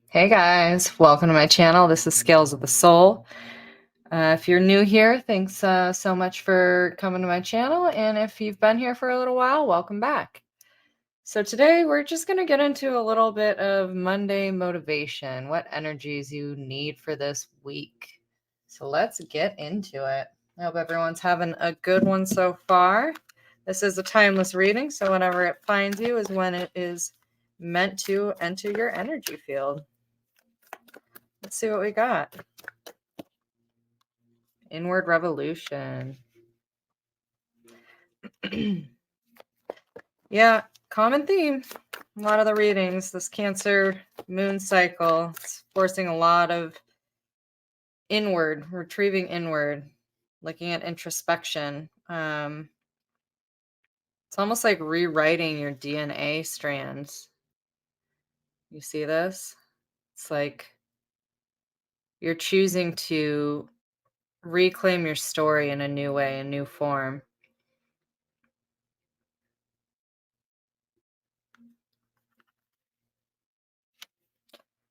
Hey guys, welcome to my channel. This is Scales of the Soul. If you're new here, thanks so much for coming to my channel. And if you've been here for a little while, welcome back. So today we're just going to get into a little bit of Monday motivation, what energies you need for this week. So let's get into it. I hope everyone's having a good one so far. This is a timeless reading, so whenever it finds you is when it is meant to enter your energy field. Let's see what we got. Inward revolution. Yeah, common theme. A lot of the readings, this Cancer moon cycle, it's forcing a lot of inward, retrieving inward, looking at introspection. It's almost like rewriting your DNA strands. You see this? It's like you're choosing to reclaim your story in a new way, a new form.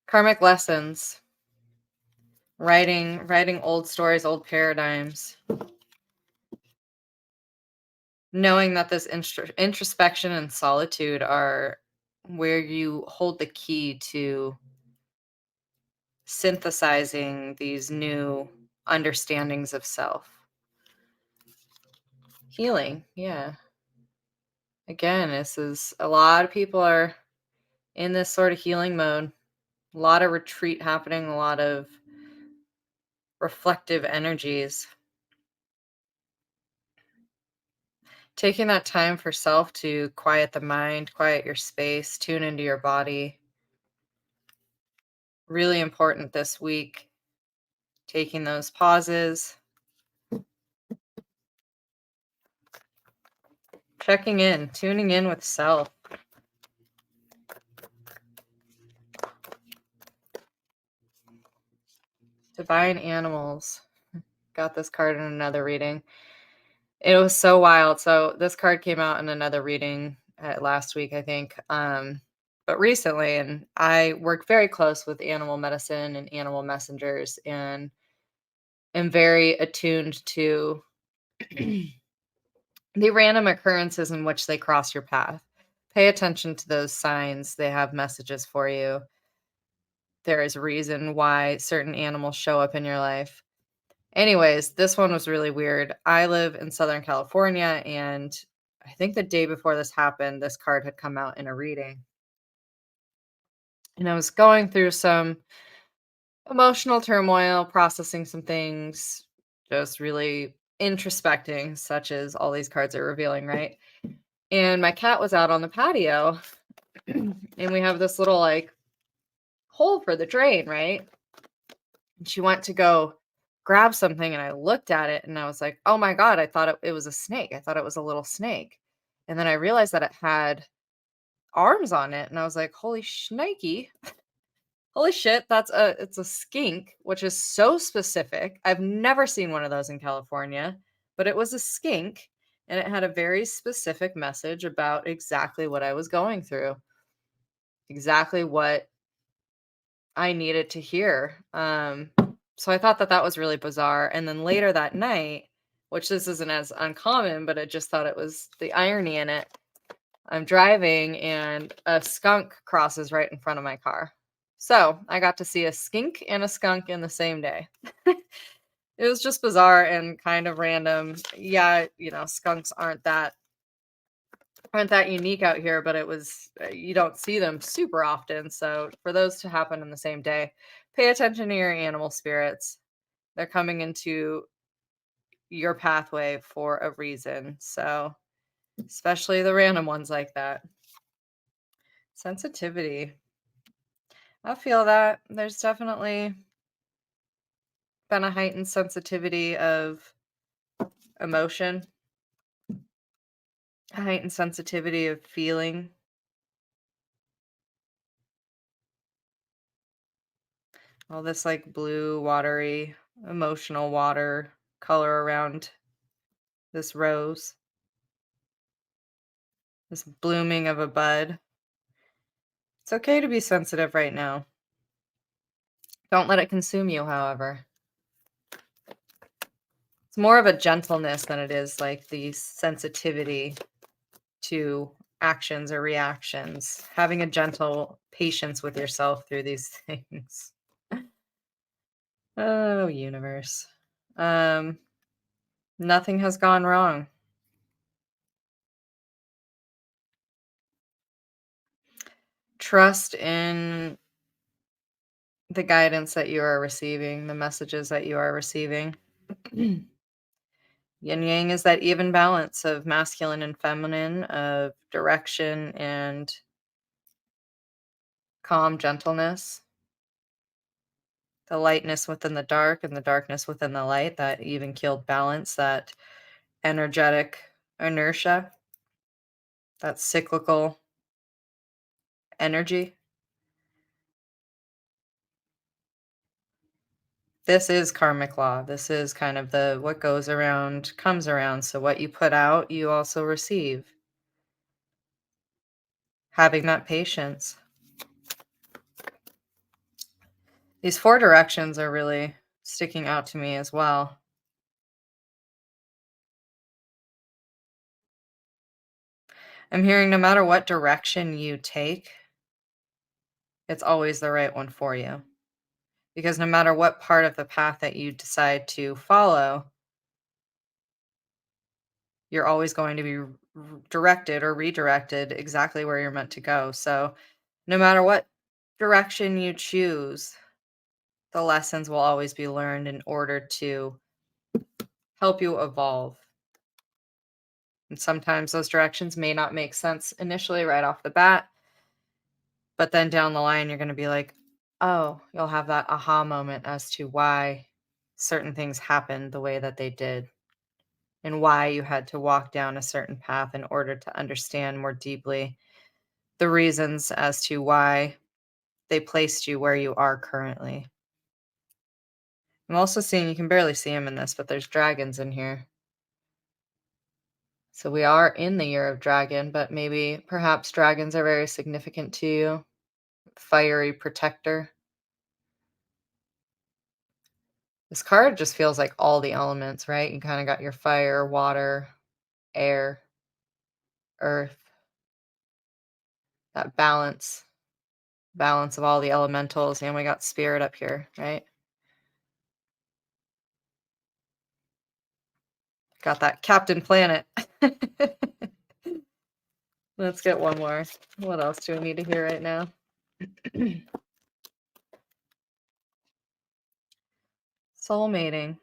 Karmic lessons. Writing old stories, old paradigms. Knowing that this introspection and solitude are where you hold the key to synthesizing these new understandings of self. Healing, yeah. Again, this is a lot of people are in this sort of healing mode. A lot of retreat happening, a lot of reflective energies. Taking that time for self to quiet the mind, quiet your space, tune into your body. Really important this week. Taking those pauses. Checking in, tuning in with self. Divine animals. Got this card in another reading. It was so wild. So this card came out in another reading last week, I think. But recently, and I work very close with animal medicine and animal messengers, and am very attuned to the random occurrences in which they cross your path. Pay attention to those signs. They have messages for you. There is a reason why certain animals show up in your life. Anyways, this one was really weird. I live in Southern California, and I think the day before this happened, this card had come out in a reading. And I was going through some emotional turmoil, processing some things, just really introspecting, such as all these cards are revealing, right? And my cat was out on the patio, and we have this little like hole for the drain, right? And she went to go grab something, and I looked at it and I was like, oh my God, I thought it was a snake. I thought it was a little snake. And then I realized that it had arms on it. And I was like, holy shnikey. Holy shit, it's a skink, which is so specific. I've never seen one of those in California, but it was a skink, and it had a very specific message about exactly what I was going through. Exactly what I needed to hear. So I thought that that was really bizarre. And then later that night, which this isn't as uncommon, but I just thought it was the irony in it. I'm driving and a skunk crosses right in front of my car. So I got to see a skink and a skunk in the same day. It was just bizarre and kind of random. Yeah, skunks aren't that unique out here, but it was you don't see them super often. So for those to happen in the same day, pay attention to your animal spirits. They're coming into your pathway for a reason. So especially the random ones like that. Sensitivity. I feel that there's definitely been a heightened sensitivity of emotion, a heightened sensitivity of feeling. All this like blue, watery, emotional water color around this rose, this blooming of a bud. It's okay to be sensitive right now. Don't let it consume you, however. It's more of a gentleness than it is like the sensitivity to actions or reactions. Having a gentle patience with yourself through these things. Oh, universe. Nothing has gone wrong. Trust in the guidance that you are receiving, the messages that you are receiving. Yin yang is that even balance of masculine and feminine, of direction and calm gentleness, the lightness within the dark and the darkness within the light, that even keeled balance, that energetic inertia, that cyclical energy. This is karmic law. This is kind of the what goes around comes around. So what you put out, you also receive. Having that patience. These 4 directions are really sticking out to me as well. I'm hearing no matter what direction you take, it's always the right one for you. Because no matter what part of the path that you decide to follow, you're always going to be directed or redirected exactly where you're meant to go. So no matter what direction you choose, the lessons will always be learned in order to help you evolve. And sometimes those directions may not make sense initially right off the bat, but then down the line, you're going to be like, oh, you'll have that aha moment as to why certain things happened the way that they did and why you had to walk down a certain path in order to understand more deeply the reasons as to why they placed you where you are currently. I'm also seeing, you can barely see them in this, but there's dragons in here. So we are in the year of dragon, but maybe perhaps dragons are very significant to you. Fiery protector. This card just feels like all the elements, right? You kind of got your fire, water, air, earth, that balance of all the elementals. And we got spirit up here, right? Got that Captain Planet. Let's get one more. What else do we need to hear right now? Soul mating.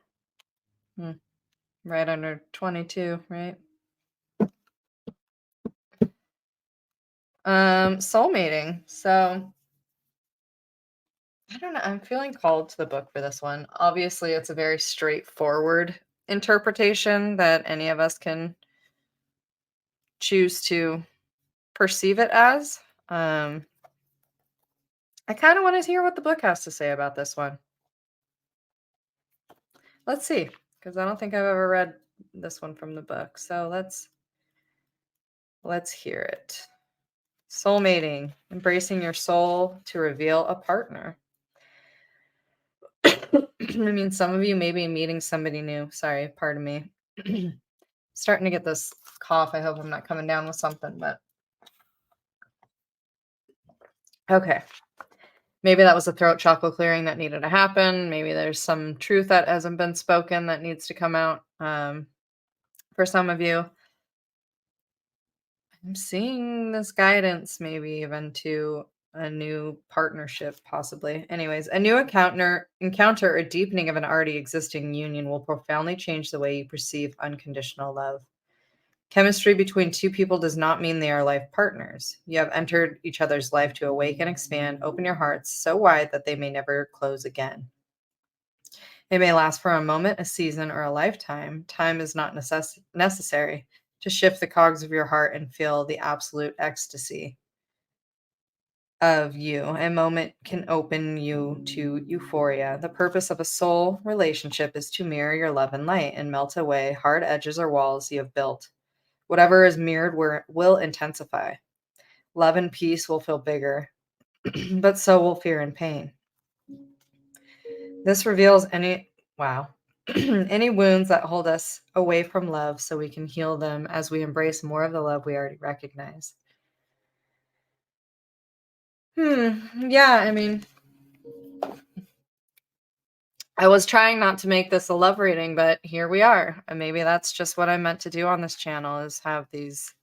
Right under 22, right? Soul mating. So I don't know. I'm feeling called to the book for this one. Obviously, it's a very straightforward interpretation that any of us can choose to perceive it as. I kind of want to hear what the book has to say about this one. Let's see, because I don't think I've ever read this one from the book. So let's hear it. Soul mating, embracing your soul to reveal a partner. I mean, some of you may be meeting somebody new. Sorry, pardon me. Starting to get this cough. I hope I'm not coming down with something, but okay. Maybe that was a throat chakra clearing that needed to happen. Maybe there's some truth that hasn't been spoken that needs to come out. For some of you, I'm seeing this guidance, maybe even to a new partnership, possibly. Anyways, a new encounter or deepening of an already existing union will profoundly change the way you perceive unconditional love. Chemistry between two people does not mean they are life partners. You have entered each other's life to awaken, expand, open your hearts so wide that they may never close again. It may last for a moment, a season, or a lifetime. Time is not necessary to shift the cogs of your heart and feel the absolute ecstasy of you. A moment can open you to euphoria. The purpose of a soul relationship is to mirror your love and light and melt away hard edges or walls you have built. Whatever is mirrored will intensify. Love and peace will feel bigger, but so will fear and pain. This reveals any, wow, any wounds that hold us away from love so we can heal them as we embrace more of the love we already recognize. Yeah, I mean, I was trying not to make this a love reading, but here we are. And maybe that's just what I'm meant to do on this channel, is have these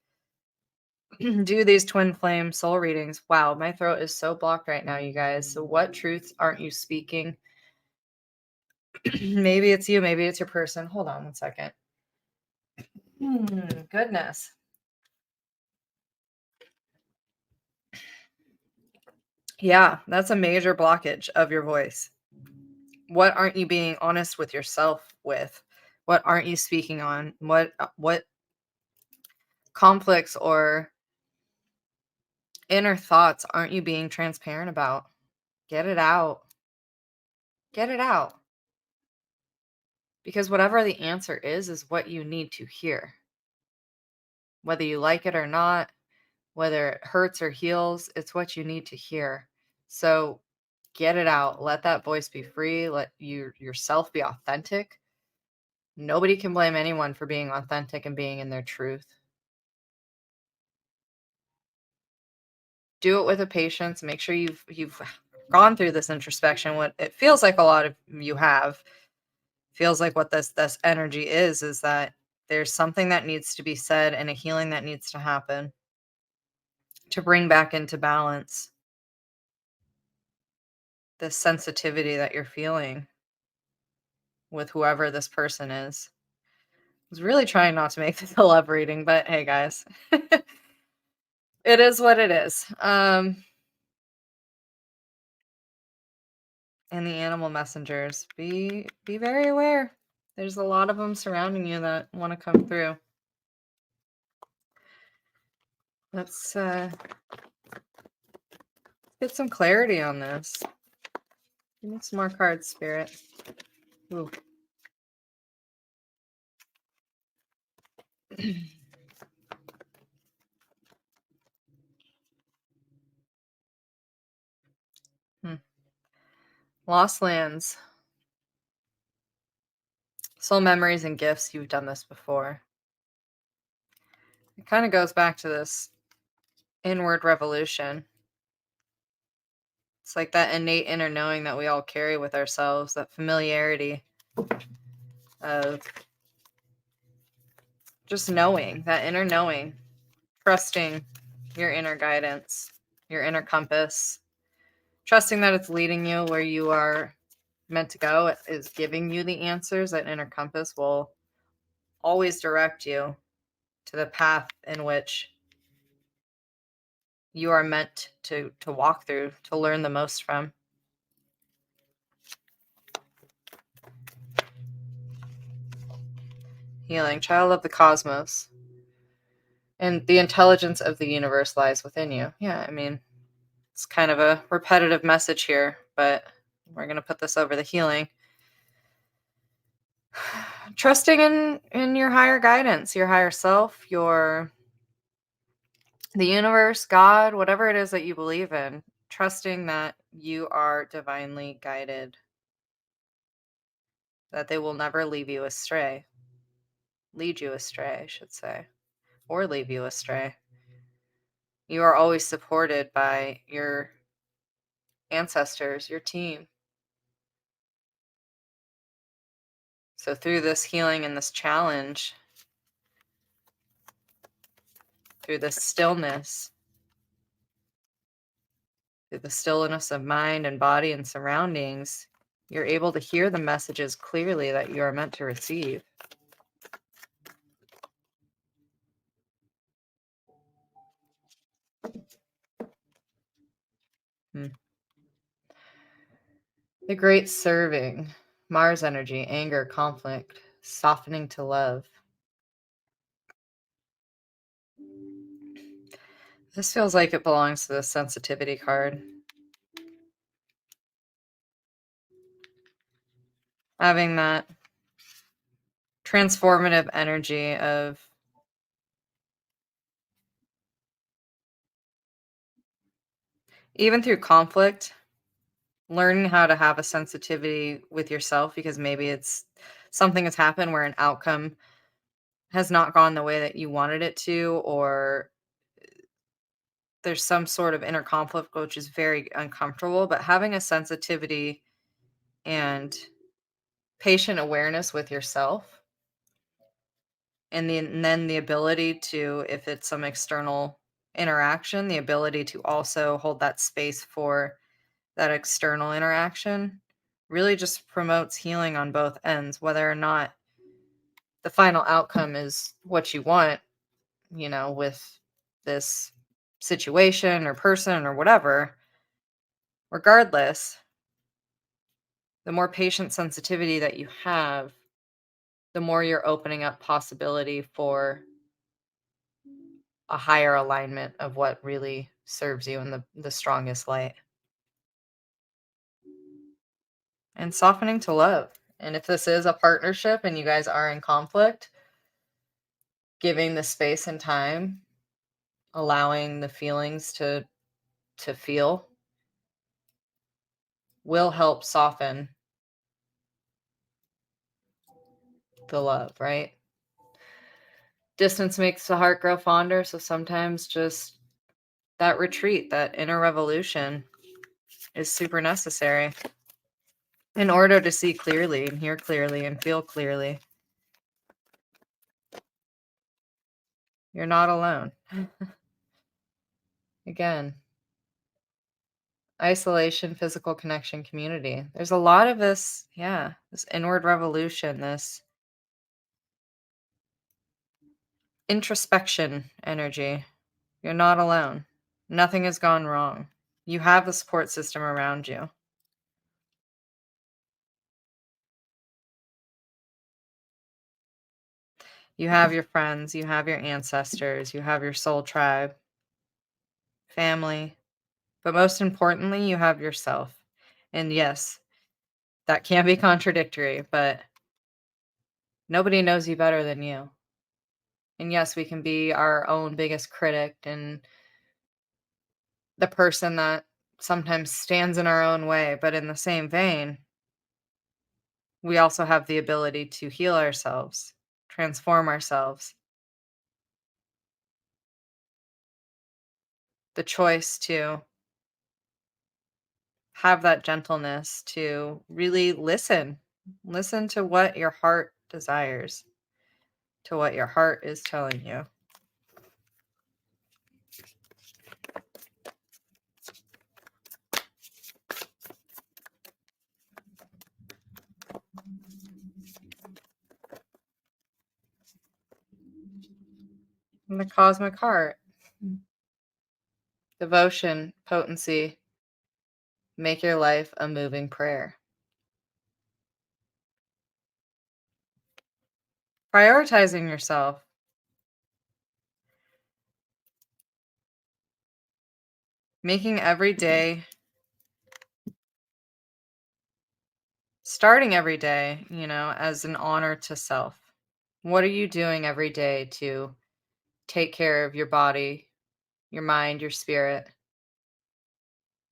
do these twin flame soul readings. Wow, my throat is so blocked right now, you guys. So what truths aren't you speaking? Maybe it's you, maybe it's your person. Hold on one second. Goodness. Yeah, that's a major blockage of your voice. What aren't you being honest with yourself with? What aren't you speaking on? What conflicts or inner thoughts aren't you being transparent about? Get it out. Get it out. Because whatever the answer is what you need to hear. Whether you like it or not, whether it hurts or heals, it's what you need to hear. So get it out. Let that voice be free. Let yourself be authentic. Nobody can blame anyone for being authentic and being in their truth. Do it with a patience. Make sure you've gone through this introspection. What it feels like a lot of you have, feels like what this energy is that there's something that needs to be said and a healing that needs to happen to bring back into balance this sensitivity that you're feeling with whoever this person is. I was really trying not to make this a love reading, but hey guys, it is what it is. And the animal messengers, be very aware. There's a lot of them surrounding you that want to come through. Let's get some clarity on this. Give me some more cards, Spirit. Ooh. Lost lands. Soul memories and gifts. You've done this before. It kind of goes back to this inward revolution. It's like that innate inner knowing that we all carry with ourselves, that familiarity of just knowing, that inner knowing, trusting your inner guidance, your inner compass, trusting that it's leading you where you are meant to go. It is giving you the answers. That inner compass will always direct you to the path in which you are meant to walk through, to learn the most from. Healing, child of the cosmos. And the intelligence of the universe lies within you. Yeah, I mean, it's kind of a repetitive message here, but we're going to put this over the healing. Trusting in your higher guidance, your higher self, the universe, God, whatever it is that you believe in, trusting that you are divinely guided, that they will never lead you astray, I should say, or leave you astray. You are always supported by your ancestors, your team. So through this healing and this challenge, through this stillness, through the stillness of mind and body and surroundings, you're able to hear the messages clearly that you are meant to receive. The great serving, Mars energy, anger, conflict, softening to love. This feels like it belongs to the sensitivity card. Having that transformative energy of even through conflict, learning how to have a sensitivity with yourself because maybe it's something has happened where an outcome has not gone the way that you wanted it to, or there's some sort of inner conflict which is very uncomfortable, but having a sensitivity and patient awareness with yourself, and then the ability to, if it's some external interaction, the ability to also hold that space for that external interaction really just promotes healing on both ends, whether or not the final outcome is what you want, with this situation or person or whatever. Regardless, the more patient sensitivity that you have, the more you're opening up possibility for a higher alignment of what really serves you in the strongest light. And softening to love. And if this is a partnership and you guys are in conflict, giving the space and time, allowing the feelings to feel will help soften the love, right? Distance makes the heart grow fonder, so sometimes just that retreat, that inner revolution is super necessary in order to see clearly and hear clearly and feel clearly. You're not alone. Again, isolation, physical connection, community. There's a lot of this, yeah, this inward revolution, this introspection energy. You're not alone. Nothing has gone wrong. You have a support system around you. You have your friends, you have your ancestors, you have your soul tribe, family, but most importantly, you have yourself. And yes, that can be contradictory, but nobody knows you better than you. And yes, we can be our own biggest critic and the person that sometimes stands in our own way, but in the same vein, we also have the ability to heal ourselves, transform ourselves, the choice to have that gentleness, to really listen to what your heart desires, to what your heart is telling you. And the cosmic heart, devotion, potency, make your life a moving prayer. Prioritizing yourself, making every day, starting every day, as an honor to self. What are you doing every day to take care of your body, your mind, your spirit?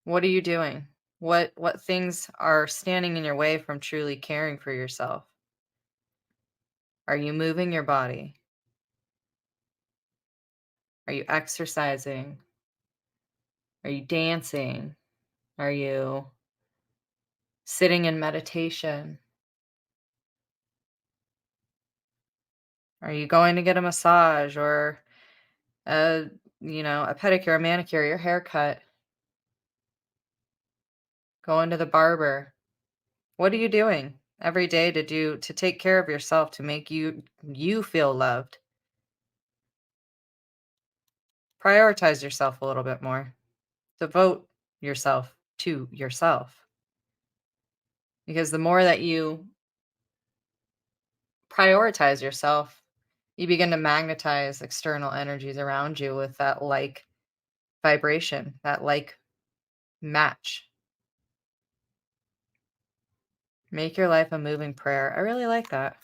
What are you doing? What things are standing in your way from truly caring for yourself? Are you moving your body? Are you exercising? Are you dancing? Are you sitting in meditation? Are you going to get a massage or a, a pedicure, a manicure, your haircut, going to the barber? What are you doing every day to take care of yourself, to make you feel loved? Prioritize yourself a little bit more. Devote yourself to yourself. Because the more that you prioritize yourself, you begin to magnetize external energies around you with that like vibration, that like match. Make your life a moving prayer. I really like that.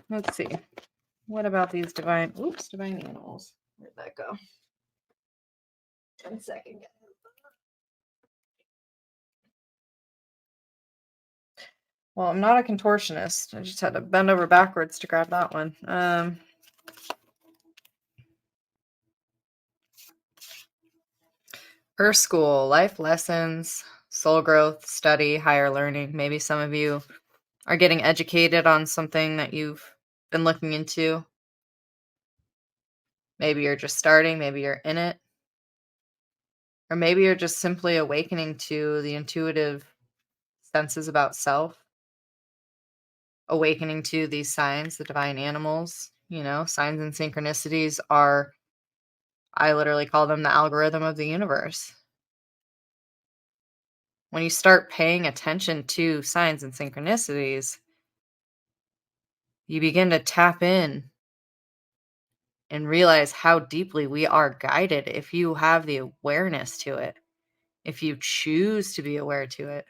Let's see. What about these divine animals? Where'd that go? 1 second. Well, I'm not a contortionist. I just had to bend over backwards to grab that one. Earth School, life lessons, soul growth, study, higher learning. Maybe some of you are getting educated on something that you've been looking into. Maybe you're just starting, maybe you're in it. Or maybe you're just simply awakening to the intuitive senses about self, awakening to these signs, the divine animals. Signs and synchronicities are, I literally call them the algorithm of the universe. When you start paying attention to signs and synchronicities, you begin to tap in and realize how deeply we are guided if you have the awareness to it, if you choose to be aware to it.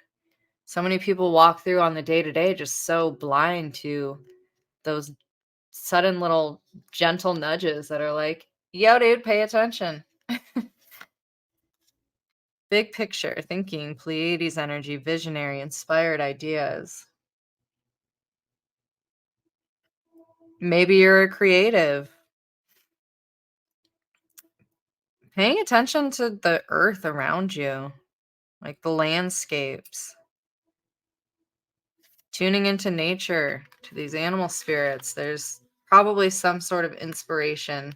So many people walk through on the day to day just so blind to those sudden little gentle nudges that are like, yo, dude, pay attention. Big picture thinking, Pleiades energy, visionary, inspired ideas. Maybe you're a creative. Paying attention to the earth around you, like the landscapes. Tuning into nature, to these animal spirits. There's probably some sort of inspiration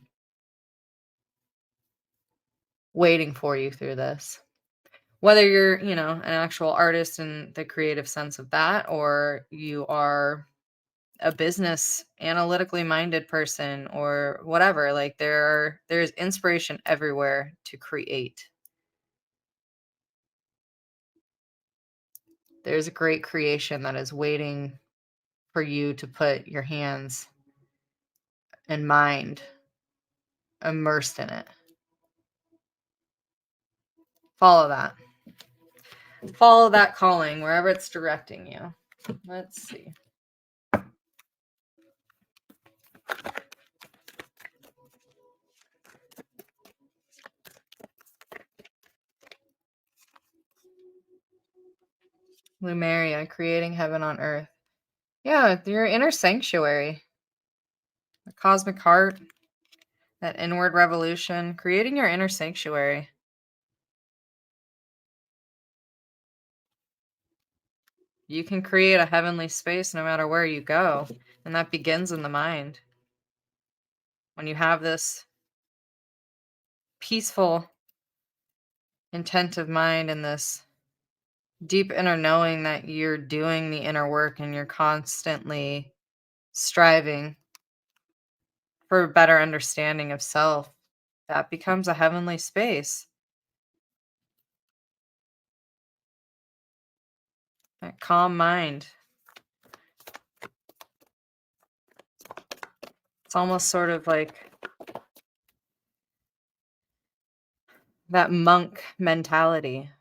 waiting for you through this. Whether you're, an actual artist in the creative sense of that, or you are a business analytically minded person or whatever, like there's inspiration everywhere to create. There's a great creation that is waiting for you to put your hands and mind immersed in it. Follow that. Follow that calling wherever it's directing you. Let's see. Lumeria, creating heaven on earth. Yeah, your inner sanctuary. The cosmic heart, that inward revolution, creating your inner sanctuary. You can create a heavenly space no matter where you go, and that begins in the mind. When you have this peaceful intent of mind and this deep inner knowing that you're doing the inner work and you're constantly striving for a better understanding of self, that becomes a heavenly space. That calm mind. It's almost sort of like that monk mentality,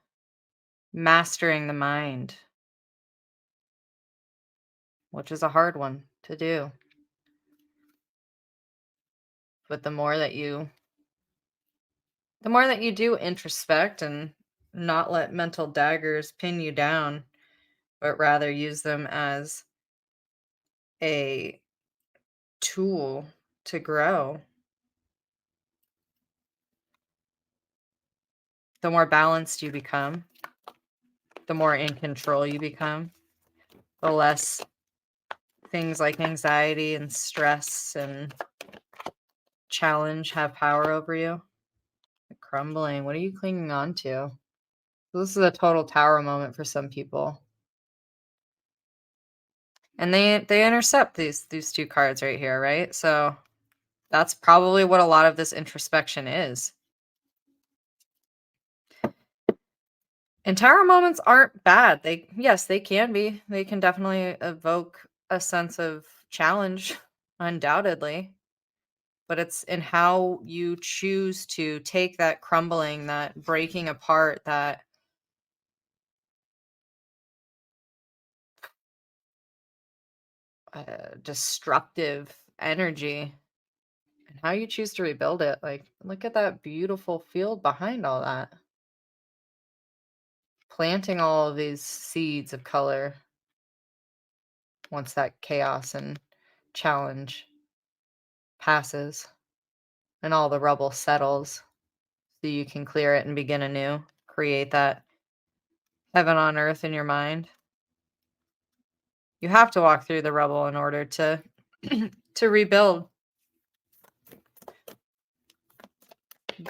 mastering the mind, which is a hard one to do. But the more that you do introspect and not let mental daggers pin you down, but rather use them as a tool to grow, the more balanced you become, the more in control you become, the less things like anxiety and stress and challenge have power over you. Crumbling. What are you clinging on to? This is a total tower moment for some people. And they intercept these two cards right here, right? So that's probably what a lot of this introspection is. And tower moments aren't bad. They can be. They can definitely evoke a sense of challenge, undoubtedly. But it's in how you choose to take that crumbling, that breaking apart, that destructive energy, and how you choose to rebuild it. Like, look at that beautiful field behind all that. Planting all of these seeds of color once that chaos and challenge passes and all the rubble settles, so you can clear it and begin anew. Create that heaven on earth in your mind. You have to walk through the rubble in order to to rebuild.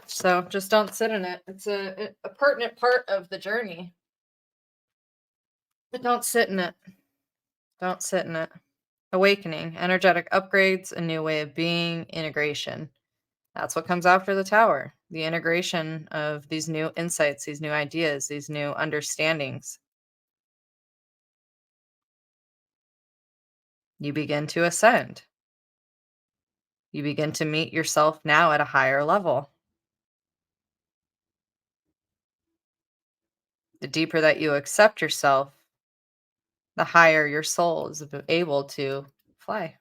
So just don't sit in it. It's a pertinent part of the journey. But don't sit in it. Don't sit in it. Awakening, energetic upgrades, a new way of being, integration. That's what comes after the tower. The integration of these new insights, these new ideas, these new understandings. You begin to ascend. You begin to meet yourself now at a higher level. The deeper that you accept yourself, the higher your soul is able to fly.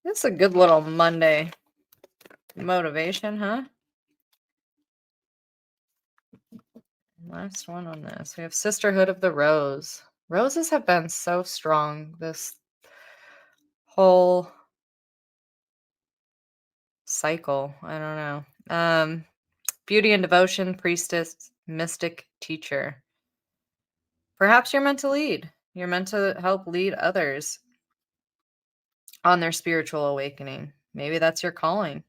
It's a good little Monday motivation, huh? Last one on this. We have Sisterhood of the Rose. Roses have been so strong this whole cycle. I don't know. Beauty and devotion, priestess, mystic, teacher. Perhaps you're meant to lead. You're meant to help lead others on their spiritual awakening. Maybe that's your calling.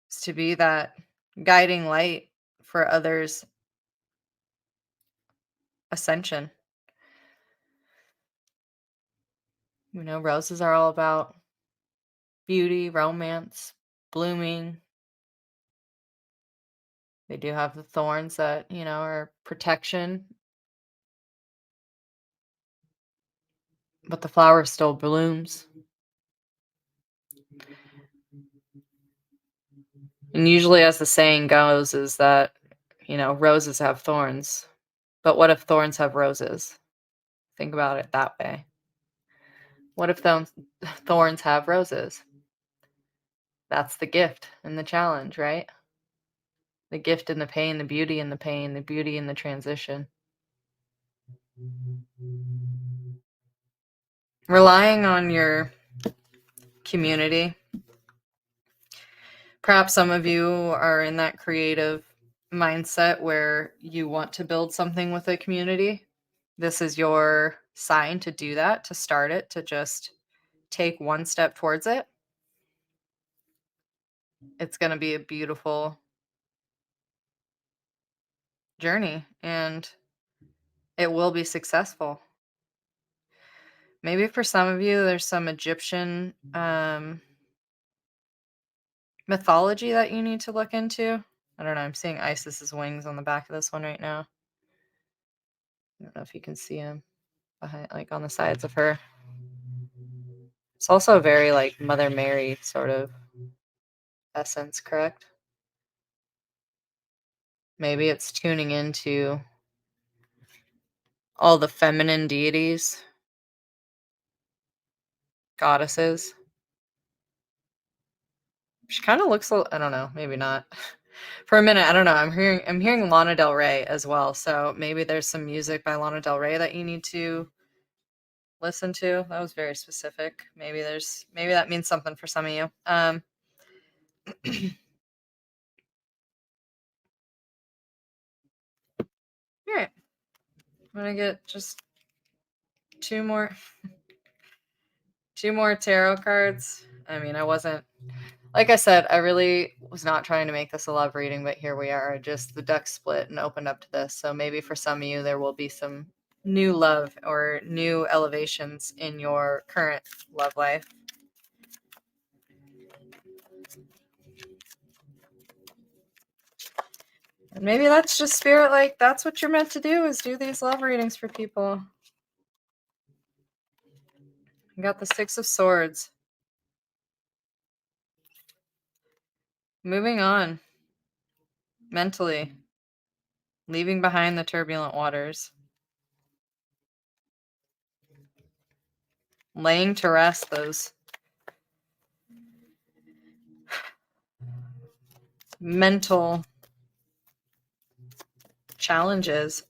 It's to be that guiding light for others' ascension. You know, roses are all about beauty, romance, blooming. They do have the thorns that, are protection, but the flower still blooms. And usually, as the saying goes, is that, roses have thorns. But what if thorns have roses? Think about it that way. What if thorns have roses? That's the gift and the challenge, right? The gift and the pain, the beauty and the pain, the beauty and the transition. Relying on your community. Perhaps some of you are in that creative mindset where you want to build something with a community. This is your sign to do that, to start it, to just take one step towards it. It's going to be a beautiful journey and it will be successful. Maybe for some of you, there's some Egyptian mythology that you need to look into. I don't know. I'm seeing Isis's wings on the back of this one right now. I don't know if you can see him behind, like on the sides of her. It's also a very like Mother Mary sort of essence, correct? Maybe it's tuning into all the feminine deities, goddesses. She kind of looks, I don't know, maybe not. For a minute, I don't know. I'm hearing Lana Del Rey as well. So maybe there's some music by Lana Del Rey that you need to listen to. That was very specific. Maybe that means something for some of you. All right. I'm gonna get just two more tarot cards. I mean, like I said, I really was not trying to make this a love reading, but here we are. Just the deck split and opened up to this. So maybe for some of you, there will be some new love or new elevations in your current love life. And maybe that's just spirit, like that's what you're meant to do, is do these love readings for people. You got the Six of Swords. Moving on. Mentally. Leaving behind the turbulent waters. laying to rest those mental challenges,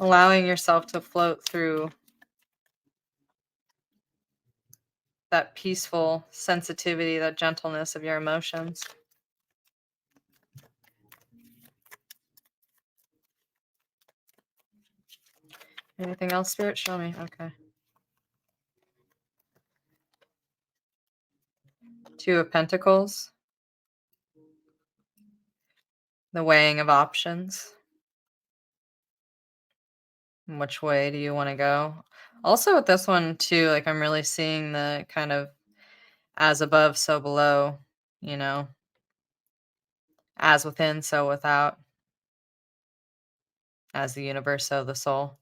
allowing yourself to float through that peaceful sensitivity, that gentleness of your emotions. Anything else, Spirit? Show me. Okay. Two of Pentacles. The weighing of options. Which way do you want to go? Also with this one too, like I'm really seeing the kind of as above, so below, you know, as within, so without, as the universe, so the soul.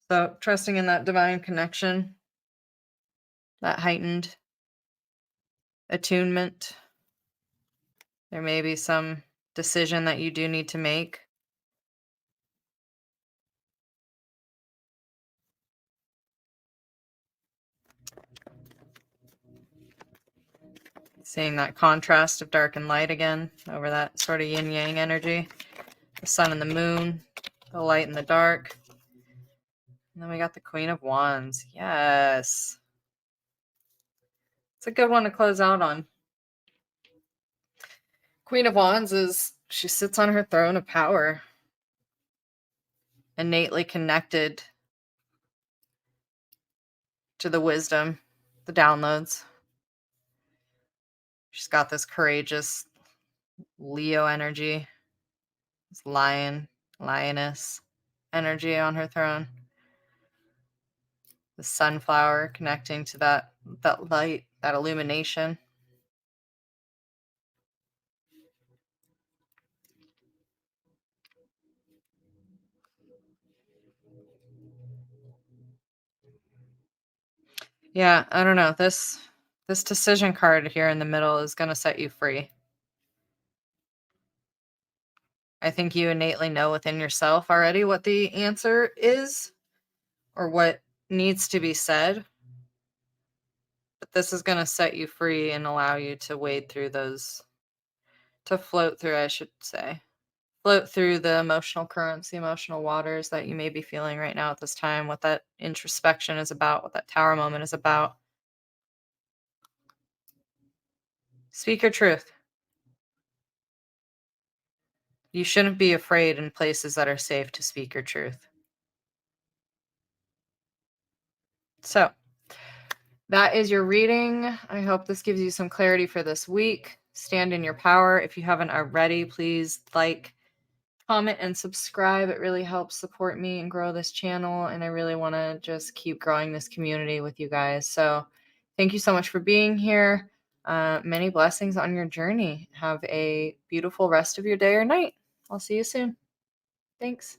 So trusting in that divine connection, that heightened attunement. There may be some decision that you do need to make. Seeing that contrast of dark and light again over that sort of yin yang energy. The sun and the moon, the light and the dark. And then we got the Queen of Wands. Yes. It's a good one to close out on. Queen of Wands she sits on her throne of power, innately connected to the wisdom, the downloads. She's got this courageous Leo energy, this lioness energy on her throne. The sunflower connecting to that light, that illumination. Yeah, I don't know. This decision card here in the middle is going to set you free. I think you innately know within yourself already what the answer is or what needs to be said. But this is going to set you free and allow you to wade through those, to float through, I should say. Float through the emotional currents, the emotional waters that you may be feeling right now at this time, what that introspection is about, what that tower moment is about. Speak your truth. You shouldn't be afraid in places that are safe to speak your truth. So, that is your reading. I hope this gives you some clarity for this week. Stand in your power. If you haven't already, please like, comment, and subscribe. It really helps support me and grow this channel. And I really want to just keep growing this community with you guys. So thank you so much for being here. Many blessings on your journey. Have a beautiful rest of your day or night. I'll see you soon. Thanks.